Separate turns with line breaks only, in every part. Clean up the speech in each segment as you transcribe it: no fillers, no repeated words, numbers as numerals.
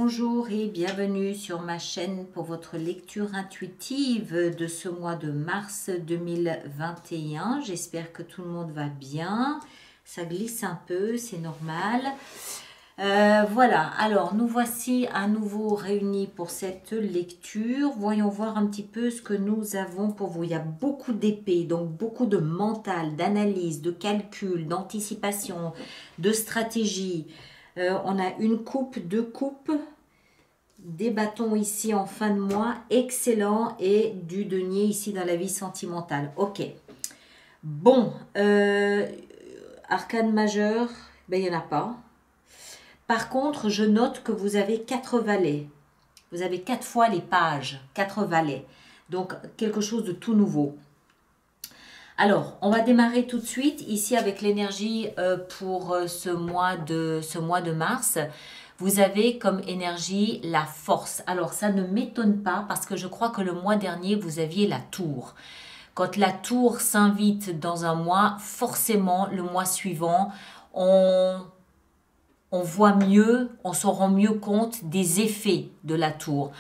Bonjour et bienvenue sur ma chaîne pour votre lecture intuitive de ce mois de mars 2021. J'espère que tout le monde va bien. Ça glisse un peu, c'est normal. Voilà, alors nous voici à nouveau réunis pour cette lecture. Voyons voir un petit peu ce que nous avons pour vous. Il y a beaucoup d'épées, donc beaucoup de mental, d'analyse, de calcul, d'anticipation, de stratégie. On a une coupe, deux coupes, des bâtons ici en fin de mois, excellent, et du denier ici dans la vie sentimentale. Ok. Bon, arcane majeur, ben, il n'y en a pas. Par contre, je note que vous avez 4 valets. Vous avez 4 fois les pages, 4 valets. Donc, quelque chose de tout nouveau. Alors, on va démarrer tout de suite ici avec l'énergie pour ce mois de mars. Vous avez comme énergie la force. Alors, ça ne m'étonne pas parce que je crois que le mois dernier, vous aviez la tour. Quand la tour s'invite dans un mois, forcément, le mois suivant, on voit mieux, on s'en rend mieux compte des effets de la tour.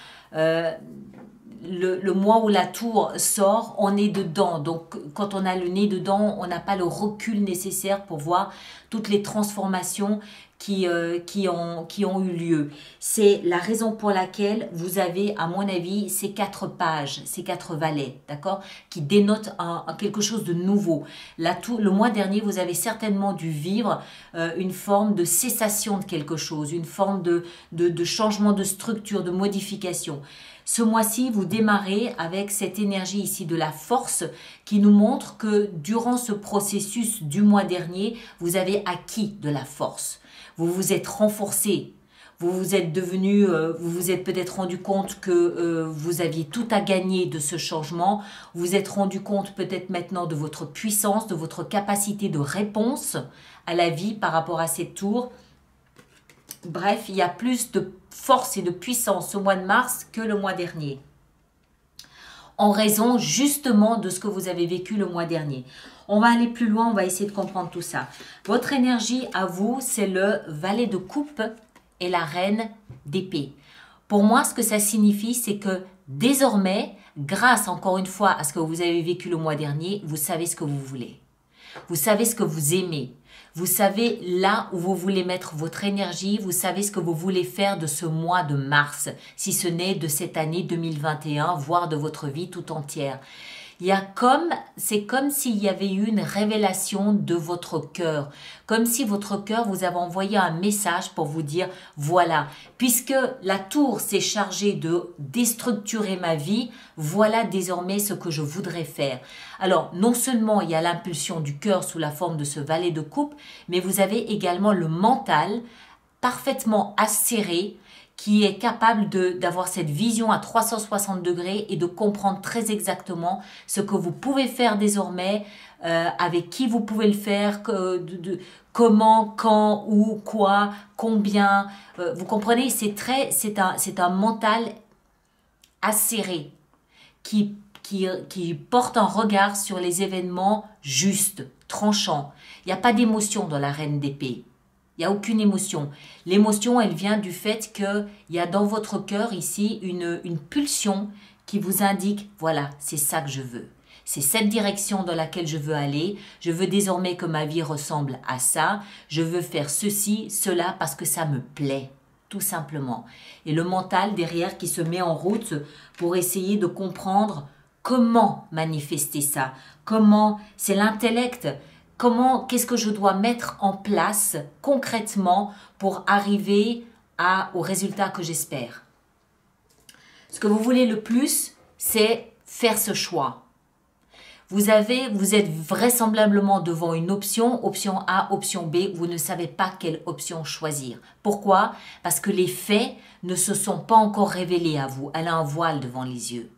Le mois où la tour sort, on est dedans. Donc, quand on a le nez dedans, on n'a pas le recul nécessaire pour voir toutes les transformations qui ont eu lieu. C'est la raison pour laquelle vous avez, à mon avis, ces 4 pages, ces 4 valets, d'accord, qui dénotent quelque chose de nouveau. Le mois dernier, vous avez certainement dû vivre une forme de cessation de quelque chose, une forme de changement de structure, de modification. Ce mois-ci, vous démarrez avec cette énergie ici de la force qui nous montre que durant ce processus du mois dernier, vous avez acquis de la force. Vous vous êtes renforcé. Vous vous êtes peut-être rendu compte que vous aviez tout à gagner de ce changement. Vous vous êtes rendu compte peut-être maintenant de votre puissance, de votre capacité de réponse à la vie par rapport à cette tour. Bref, il y a plus de force et de puissance au mois de mars que le mois dernier. En raison justement de ce que vous avez vécu le mois dernier. On va aller plus loin, on va essayer de comprendre tout ça. Votre énergie à vous, c'est le valet de coupe et la reine d'épée. Pour moi, ce que ça signifie, c'est que désormais, grâce encore une fois à ce que vous avez vécu le mois dernier, vous savez ce que vous voulez. Vous savez ce que vous aimez. Vous savez là où vous voulez mettre votre énergie. Vous savez ce que vous voulez faire de ce mois de mars, si ce n'est de cette année 2021, voire de votre vie tout entière. C'est comme s'il y avait eu une révélation de votre cœur, comme si votre cœur vous avait envoyé un message pour vous dire voilà, puisque la tour s'est chargée de déstructurer ma vie, voilà désormais ce que je voudrais faire. Alors non seulement il y a l'impulsion du cœur sous la forme de ce valet de coupe, mais vous avez également le mental parfaitement acéré, qui est capable d'avoir cette vision à 360 degrés et de comprendre très exactement ce que vous pouvez faire désormais, avec qui vous pouvez le faire, comment, quand, où, quoi, combien. Vous comprenez, c'est un mental acéré qui porte un regard sur les événements justes, tranchants. Il n'y a pas d'émotion dans la reine d'épée. Il n'y a aucune émotion. L'émotion, elle vient du fait qu'il y a dans votre cœur ici une pulsion qui vous indique, voilà, c'est ça que je veux. C'est cette direction dans laquelle je veux aller. Je veux désormais que ma vie ressemble à ça. Je veux faire ceci, cela, parce que ça me plaît, tout simplement. Et le mental derrière qui se met en route pour essayer de comprendre comment manifester ça. Comment, c'est l'intellect. Qu'est-ce que je dois mettre en place concrètement pour arriver au résultat que j'espère. Ce que vous voulez le plus, c'est faire ce choix. Vous êtes vraisemblablement devant une option A, option B, vous ne savez pas quelle option choisir. Pourquoi? Parce que les faits ne se sont pas encore révélés à vous. Elle a un voile devant les yeux.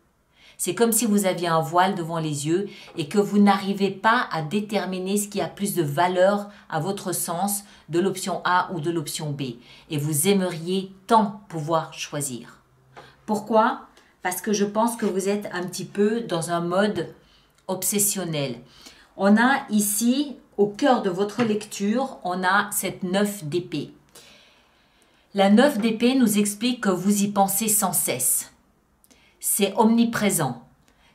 C'est comme si vous aviez un voile devant les yeux et que vous n'arrivez pas à déterminer ce qui a plus de valeur à votre sens de l'option A ou de l'option B. Et vous aimeriez tant pouvoir choisir. Pourquoi? Parce que je pense que vous êtes un petit peu dans un mode obsessionnel. On a ici, au cœur de votre lecture, on a cette 9 d'épée. La 9 d'épée nous explique que vous y pensez sans cesse. C'est omniprésent.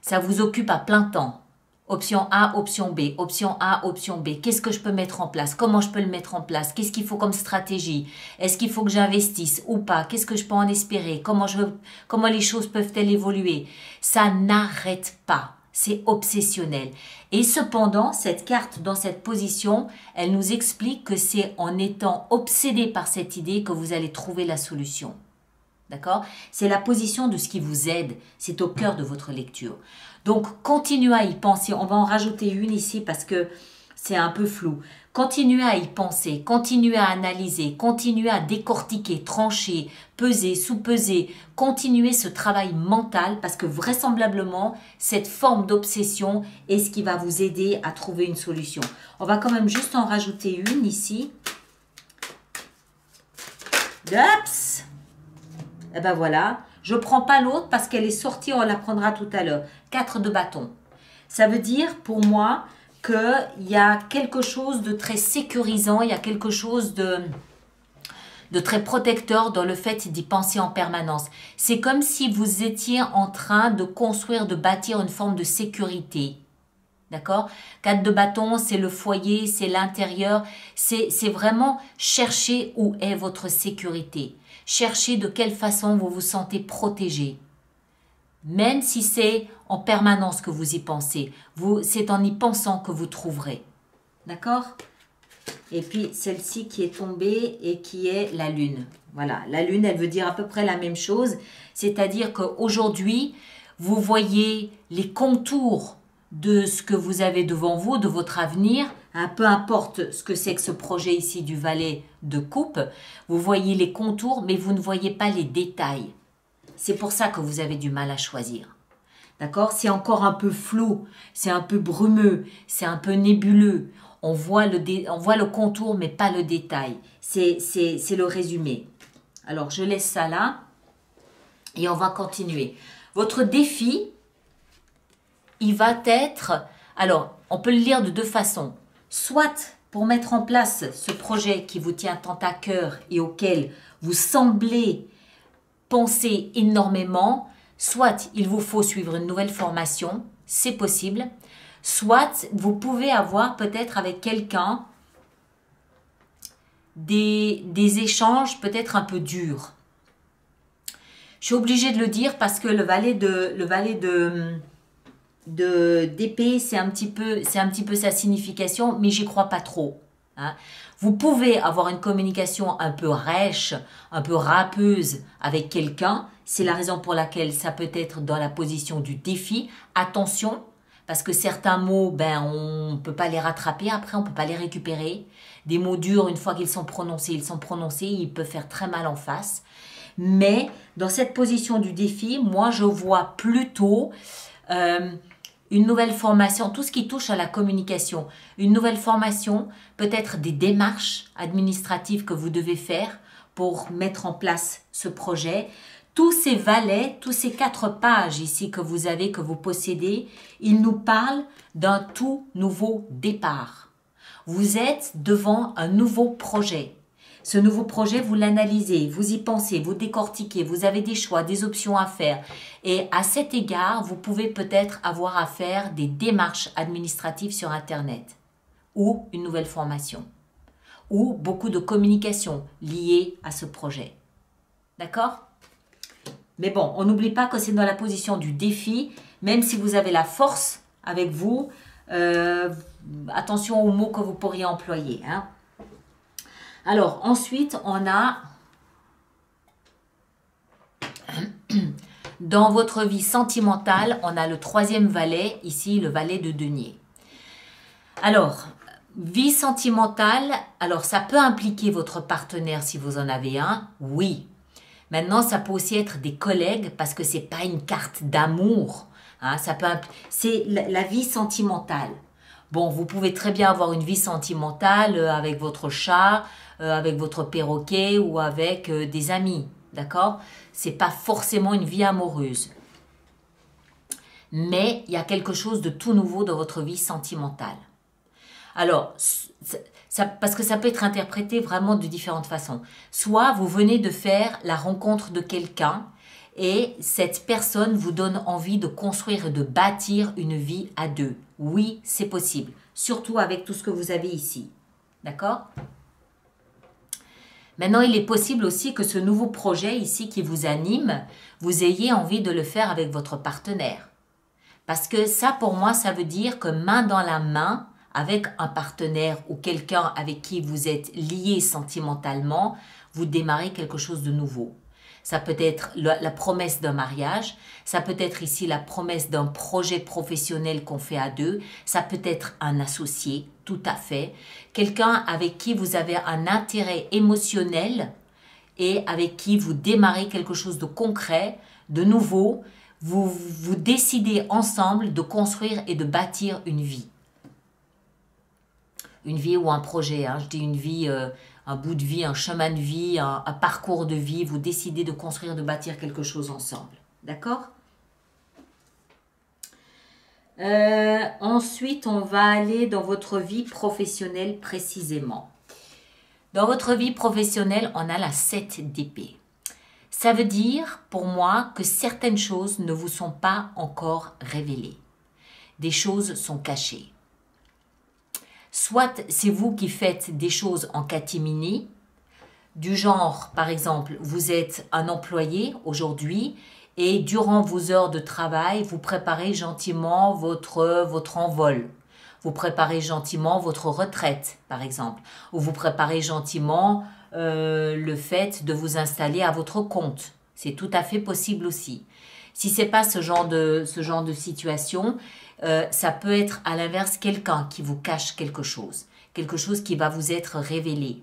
Ça vous occupe à plein temps. Option A, option B, option A, option B. Qu'est-ce que je peux mettre en place? Comment je peux le mettre en place? Qu'est-ce qu'il faut comme stratégie? Est-ce qu'il faut que j'investisse ou pas? Qu'est-ce que je peux en espérer? Comment les choses peuvent-elles évoluer? Ça n'arrête pas. C'est obsessionnel. Et cependant, cette carte dans cette position, elle nous explique que c'est en étant obsédé par cette idée que vous allez trouver la solution. D'accord? C'est la position de ce qui vous aide. C'est au cœur de votre lecture. Donc, continuez à y penser. On va en rajouter une ici parce que c'est un peu flou. Continuez à y penser, continuez à analyser, continuez à décortiquer, trancher, peser, sous-peser. Continuez ce travail mental parce que vraisemblablement, cette forme d'obsession est ce qui va vous aider à trouver une solution. On va quand même juste en rajouter une ici. Ups! Et ben voilà. Je ne prends pas l'autre parce qu'elle est sortie, on la prendra tout à l'heure. 4 de bâton. Ça veut dire pour moi qu'il y a quelque chose de très sécurisant, il y a quelque chose de très protecteur dans le fait d'y penser en permanence. C'est comme si vous étiez en train de construire, de bâtir une forme de sécurité. D'accord? 4 de bâton, c'est le foyer, c'est l'intérieur. C'est vraiment chercher où est votre sécurité. Cherchez de quelle façon vous vous sentez protégé. Même si c'est en permanence que vous y pensez, c'est en y pensant que vous trouverez. D'accord? Et puis celle-ci qui est tombée et qui est la lune. Voilà, la lune, elle veut dire à peu près la même chose. C'est-à-dire qu'aujourd'hui, vous voyez les contours de ce que vous avez devant vous, de votre avenir, peu importe ce que c'est que ce projet ici du valet de coupe, vous voyez les contours, mais vous ne voyez pas les détails. C'est pour ça que vous avez du mal à choisir. D'accord? C'est encore un peu flou, c'est un peu brumeux, c'est un peu nébuleux. On voit le contour, mais pas le détail. C'est le résumé. Alors, je laisse ça là et on va continuer. Votre défi, il va être... Alors, on peut le lire de deux façons. Soit pour mettre en place ce projet qui vous tient tant à cœur et auquel vous semblez penser énormément, soit il vous faut suivre une nouvelle formation, c'est possible, soit vous pouvez avoir peut-être avec quelqu'un des échanges peut-être un peu durs. Je suis obligée de le dire parce que le valet d'épée, c'est un petit peu sa signification, mais j'y crois pas trop. Hein. Vous pouvez avoir une communication un peu rêche, un peu râpeuse avec quelqu'un. C'est la raison pour laquelle ça peut être dans la position du défi. Attention, parce que certains mots, on ne peut pas les rattraper après, on ne peut pas les récupérer. Des mots durs, une fois qu'ils sont prononcés, ils peuvent faire très mal en face. Mais dans cette position du défi, moi je vois plutôt une nouvelle formation, tout ce qui touche à la communication, une nouvelle formation, peut-être des démarches administratives que vous devez faire pour mettre en place ce projet. Tous ces valets, tous ces 4 pages ici que vous avez, que vous possédez, ils nous parlent d'un tout nouveau départ. Vous êtes devant un nouveau projet. Ce nouveau projet, vous l'analysez, vous y pensez, vous décortiquez, vous avez des choix, des options à faire. Et à cet égard, vous pouvez peut-être avoir à faire des démarches administratives sur Internet ou une nouvelle formation ou beaucoup de communication liée à ce projet. D'accord? Mais bon, on n'oublie pas que c'est dans la position du défi, même si vous avez la force avec vous, attention aux mots que vous pourriez employer, hein. Alors, ensuite, on a, dans votre vie sentimentale, on a le 3e valet, ici, le valet de denier. Alors, vie sentimentale, alors ça peut impliquer votre partenaire si vous en avez un, oui. Maintenant, ça peut aussi être des collègues, parce que ce n'est pas une carte d'amour, hein, c'est la vie sentimentale. Bon, vous pouvez très bien avoir une vie sentimentale avec votre chat, avec votre perroquet ou avec des amis, d'accord? C'est pas forcément une vie amoureuse. Mais il y a quelque chose de tout nouveau dans votre vie sentimentale. Alors, parce que ça peut être interprété vraiment de différentes façons. Soit vous venez de faire la rencontre de quelqu'un et cette personne vous donne envie de construire et de bâtir une vie à deux. Oui, c'est possible, surtout avec tout ce que vous avez ici. D'accord ? Maintenant, il est possible aussi que ce nouveau projet ici qui vous anime, vous ayez envie de le faire avec votre partenaire. Parce que ça, pour moi, ça veut dire que main dans la main, avec un partenaire ou quelqu'un avec qui vous êtes lié sentimentalement, vous démarrez quelque chose de nouveau. Ça peut être la promesse d'un mariage, ça peut être ici la promesse d'un projet professionnel qu'on fait à deux, ça peut être un associé, tout à fait, quelqu'un avec qui vous avez un intérêt émotionnel et avec qui vous démarrez quelque chose de concret, de nouveau, vous décidez ensemble de construire et de bâtir une vie. Une vie ou un projet, hein, je dis une vie, un bout de vie, un chemin de vie, un parcours de vie, vous décidez de construire, de bâtir quelque chose ensemble. D'accord ? Ensuite, on va aller dans votre vie professionnelle précisément. Dans votre vie professionnelle, on a la 7 d'épée. Ça veut dire, pour moi, que certaines choses ne vous sont pas encore révélées. Des choses sont cachées. Soit c'est vous qui faites des choses en catimini, du genre, par exemple, vous êtes un employé aujourd'hui et durant vos heures de travail, vous préparez gentiment votre envol. Vous préparez gentiment votre retraite, par exemple. Ou vous préparez gentiment le fait de vous installer à votre compte. C'est tout à fait possible aussi. Si ce n'est pas ce genre de situation, ça peut être à l'inverse quelqu'un qui vous cache quelque chose qui va vous être révélé.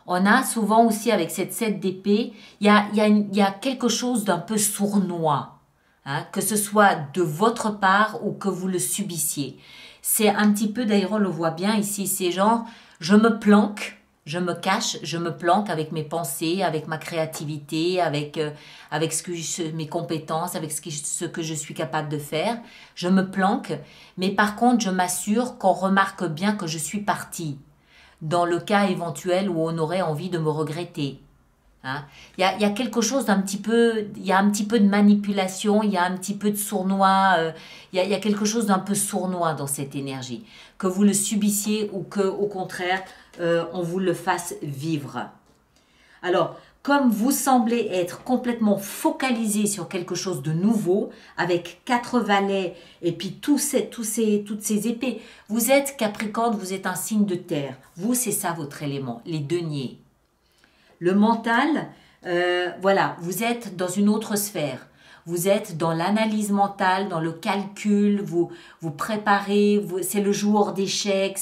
On a souvent aussi avec cette 7 d'épée, il y a quelque chose d'un peu sournois, hein, que ce soit de votre part ou que vous le subissiez. C'est un petit peu, d'ailleurs on le voit bien ici, c'est genre je me planque, je me cache, je me planque avec mes pensées, avec ma créativité, avec mes compétences, avec ce que je suis capable de faire. Je me planque, mais par contre je m'assure qu'on remarque bien que je suis partie. Dans le cas éventuel où on aurait envie de me regretter. Hein. Il y a quelque chose d'un petit peu, il y a un petit peu de manipulation, il y a un petit peu de sournois, il y a quelque chose d'un peu sournois dans cette énergie. Que vous le subissiez ou que, au contraire, on vous le fasse vivre. Alors, comme vous semblez être complètement focalisé sur quelque chose de nouveau, avec 4 valets et puis toutes ces épées, vous êtes Capricorne, vous êtes un signe de terre. Vous, c'est ça votre élément, les deniers. Le mental, voilà, vous êtes dans une autre sphère. Vous êtes dans l'analyse mentale, dans le calcul, vous préparez, c'est le joueur d'échecs,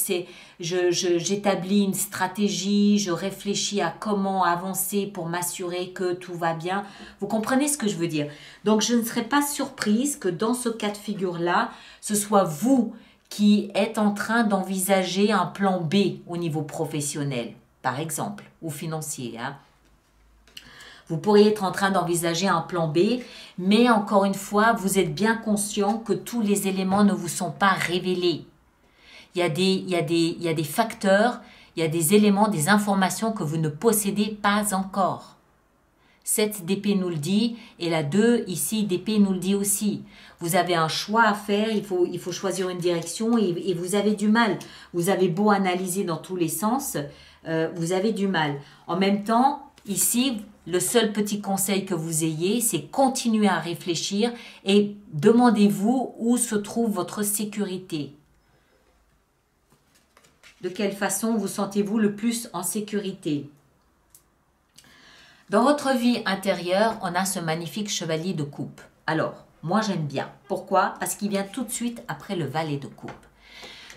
j'établis une stratégie, je réfléchis à comment avancer pour m'assurer que tout va bien. Vous comprenez ce que je veux dire? Donc je ne serais pas surprise que dans ce cas de figure-là, ce soit vous qui êtes en train d'envisager un plan B au niveau professionnel, par exemple, ou financier, hein. Vous pourriez être en train d'envisager un plan B, mais encore une fois, vous êtes bien conscient que tous les éléments ne vous sont pas révélés. Il y a des facteurs, il y a des éléments, des informations que vous ne possédez pas encore. 7 d'épée nous le dit, et la 2 ici d'épée nous le dit aussi. Vous avez un choix à faire, il faut choisir une direction et vous avez du mal. Vous avez beau analyser dans tous les sens, vous avez du mal. En même temps, ici, le seul petit conseil que vous ayez, c'est continuer à réfléchir et demandez-vous où se trouve votre sécurité. De quelle façon vous sentez-vous le plus en sécurité? Dans votre vie intérieure, on a ce magnifique chevalier de coupe. Alors, moi j'aime bien. Pourquoi? Parce qu'il vient tout de suite après le valet de coupe.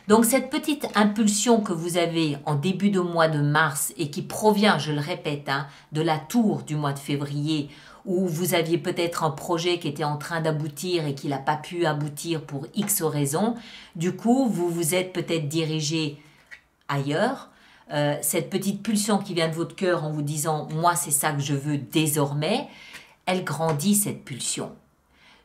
Donc cette petite impulsion que vous avez en début de mois de mars et qui provient, je le répète, hein, de la tour du mois de février où vous aviez peut-être un projet qui était en train d'aboutir et qui n'a pas pu aboutir pour X raisons, du coup vous vous êtes peut-être dirigé ailleurs. Cette petite pulsion qui vient de votre cœur en vous disant « moi c'est ça que je veux désormais », elle grandit cette pulsion.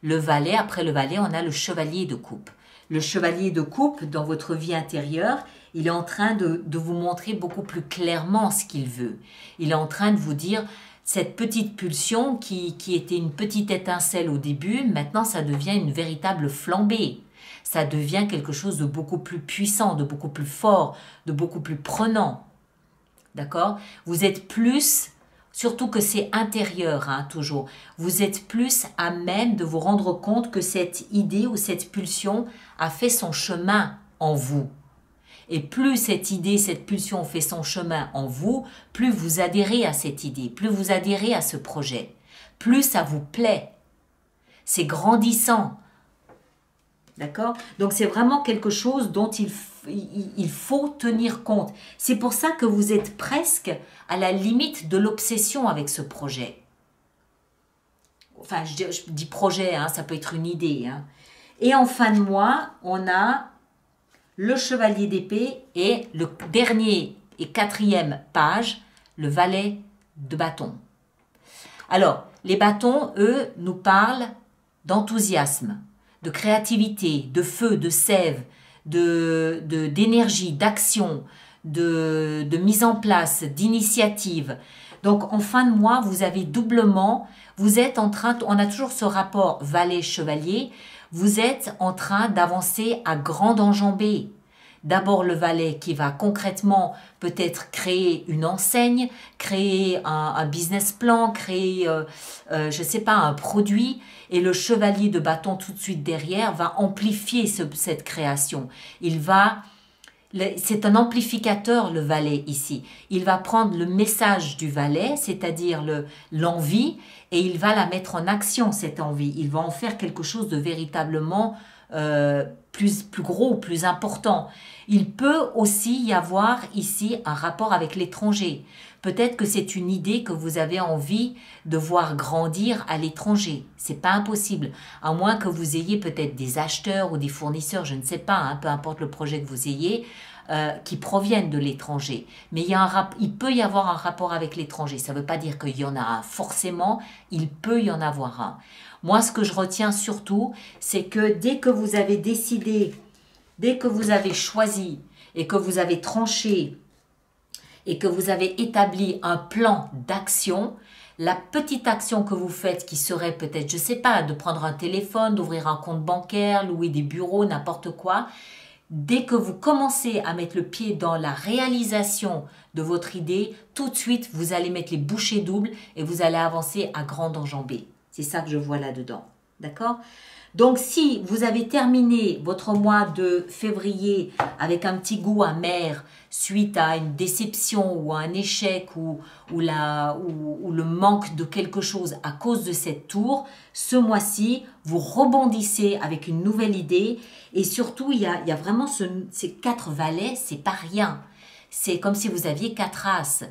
Le valet, après le valet, on a le chevalier de coupe. Le chevalier de coupe, dans votre vie intérieure, il est en train de vous montrer beaucoup plus clairement ce qu'il veut. Il est en train de vous dire, cette petite pulsion qui était une petite étincelle au début, maintenant ça devient une véritable flambée. Ça devient quelque chose de beaucoup plus puissant, de beaucoup plus fort, de beaucoup plus prenant. D'accord? Vous êtes plus, surtout que c'est intérieur, hein, toujours, vous êtes plus à même de vous rendre compte que cette idée ou cette pulsion a fait son chemin en vous. Et plus cette idée, cette pulsion fait son chemin en vous, plus vous adhérez à cette idée, plus vous adhérez à ce projet, plus ça vous plaît. C'est grandissant. D'accord? Donc c'est vraiment quelque chose dont il faut tenir compte. C'est pour ça que vous êtes presque à la limite de l'obsession avec ce projet. Enfin, je dis projet, hein, ça peut être une idée. Hein. Et en fin de mois, on a le chevalier d'épée et le dernier et quatrième page, le valet de bâton. Alors, les bâtons, eux, nous parlent d'enthousiasme, de créativité, de feu, de sève, d'énergie, d'action, de mise en place, d'initiative. Donc, en fin de mois, vous avez doublement, vous êtes en train, on a toujours ce rapport valet-chevalier, vous êtes en train d'avancer à grande enjambée. D'abord le valet qui va concrètement peut-être créer une enseigne, créer un business plan, créer, je ne sais pas, un produit. Et le chevalier de bâton tout de suite derrière va amplifier cette création. C'est un amplificateur, le valet ici. Il va prendre le message du valet, c'est-à-dire l'envie, et il va la mettre en action, cette envie. Il va en faire quelque chose de véritablement plus gros, plus important. Il peut aussi y avoir ici un rapport avec l'étranger. Peut-être que c'est une idée que vous avez envie de voir grandir à l'étranger. C'est pas impossible, à moins que vous ayez peut-être des acheteurs ou des fournisseurs, je ne sais pas, hein, peu importe le projet que vous ayez, qui proviennent de l'étranger. Mais il peut y avoir un rapport avec l'étranger. Ça ne veut pas dire qu'il y en a un forcément, il peut y en avoir un. Moi, ce que je retiens surtout, c'est que dès que vous avez décidé, dès que vous avez choisi et que vous avez tranché et que vous avez établi un plan d'action, la petite action que vous faites qui serait peut-être, je ne sais pas, de prendre un téléphone, d'ouvrir un compte bancaire, louer des bureaux, n'importe quoi, dès que vous commencez à mettre le pied dans la réalisation de votre idée, tout de suite, vous allez mettre les bouchées doubles et vous allez avancer à grande enjambée. C'est ça que je vois là-dedans. D'accord? Donc, si vous avez terminé votre mois de février avec un petit goût amer suite à une déception ou à un échec ou le manque de quelque chose à cause de cette tour, ce mois-ci, vous rebondissez avec une nouvelle idée et surtout, il y a vraiment ces 4 valets, c'est pas rien. C'est comme si vous aviez 4 as.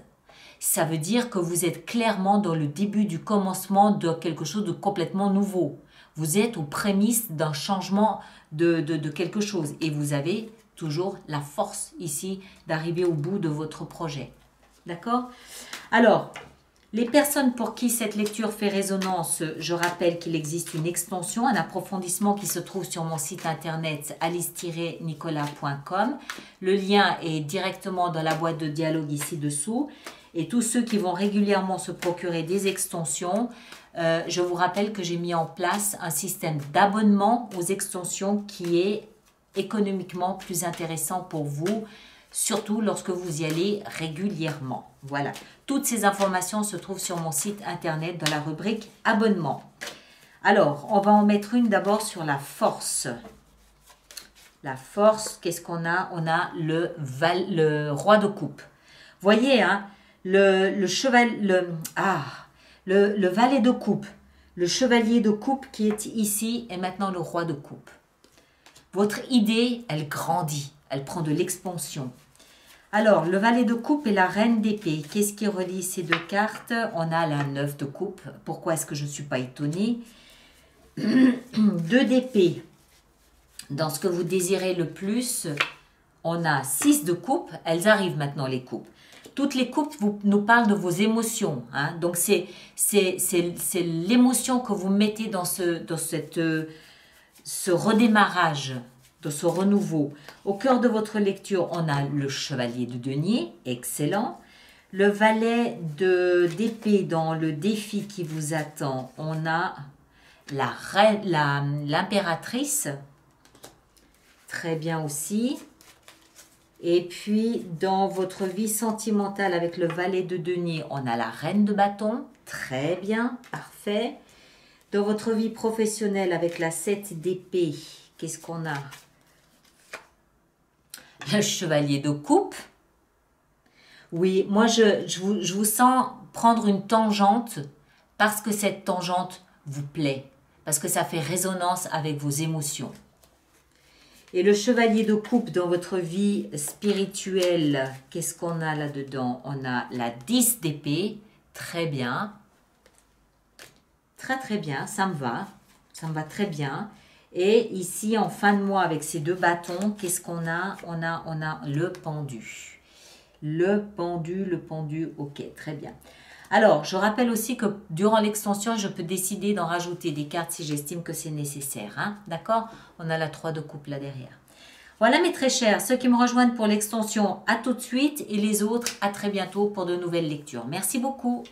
Ça veut dire que vous êtes clairement dans le début du commencement de quelque chose de complètement nouveau. Vous êtes aux prémices d'un changement de quelque chose et vous avez toujours la force ici d'arriver au bout de votre projet. D'accord? Alors, les personnes pour qui cette lecture fait résonance, je rappelle qu'il existe une extension, un approfondissement qui se trouve sur mon site internet alice-nicolas.com. Le lien est directement dans la boîte de dialogue ici dessous. Et tous ceux qui vont régulièrement se procurer des extensions, je vous rappelle que j'ai mis en place un système d'abonnement aux extensions qui est économiquement plus intéressant pour vous, surtout lorsque vous y allez régulièrement. Voilà, toutes ces informations se trouvent sur mon site internet dans la rubrique abonnement. Alors, on va en mettre une d'abord sur la force. La force, qu'est-ce qu'on a? On a le roi de coupe. Voyez, hein, le valet de coupe, le chevalier de coupe qui est ici et maintenant le roi de coupe. Votre idée, elle grandit, elle prend de l'expansion. Alors, le valet de coupe et la reine d'épée. Qu'est-ce qui relie ces deux cartes? On a la 9 de coupe. Pourquoi est-ce que je ne suis pas étonnée? 2 d'épée. Dans ce que vous désirez le plus, on a 6 de coupe. Elles arrivent maintenant, les coupes. Toutes les coupes nous parlent de vos émotions. Hein? Donc, c'est l'émotion que vous mettez dans ce redémarrage. de ce renouveau. Au cœur de votre lecture, on a le chevalier de denier, excellent. Le valet d'épée dans le défi qui vous attend, on a l'impératrice, très bien aussi. Et puis, dans votre vie sentimentale avec le valet de denier, on a la reine de bâton, très bien, parfait. Dans votre vie professionnelle avec la 7 d'épée, qu'est-ce qu'on a? Le chevalier de coupe. Oui, moi je vous sens prendre une tangente parce que cette tangente vous plaît, parce que ça fait résonance avec vos émotions. Et le chevalier de coupe dans votre vie spirituelle, qu'est-ce qu'on a là-dedans? On a la 10 d'épée, très bien. Très très bien, ça me va très bien. Et ici, en fin de mois, avec ces deux bâtons, qu'est-ce qu'on a? On a le pendu. Le pendu, ok, très bien. Alors, je rappelle aussi que durant l'extension, je peux décider d'en rajouter des cartes si j'estime que c'est nécessaire. Hein? D'accord? On a la 3 de coupe là derrière. Voilà mes très chers, ceux qui me rejoignent pour l'extension, à tout de suite. Et les autres, à très bientôt pour de nouvelles lectures. Merci beaucoup.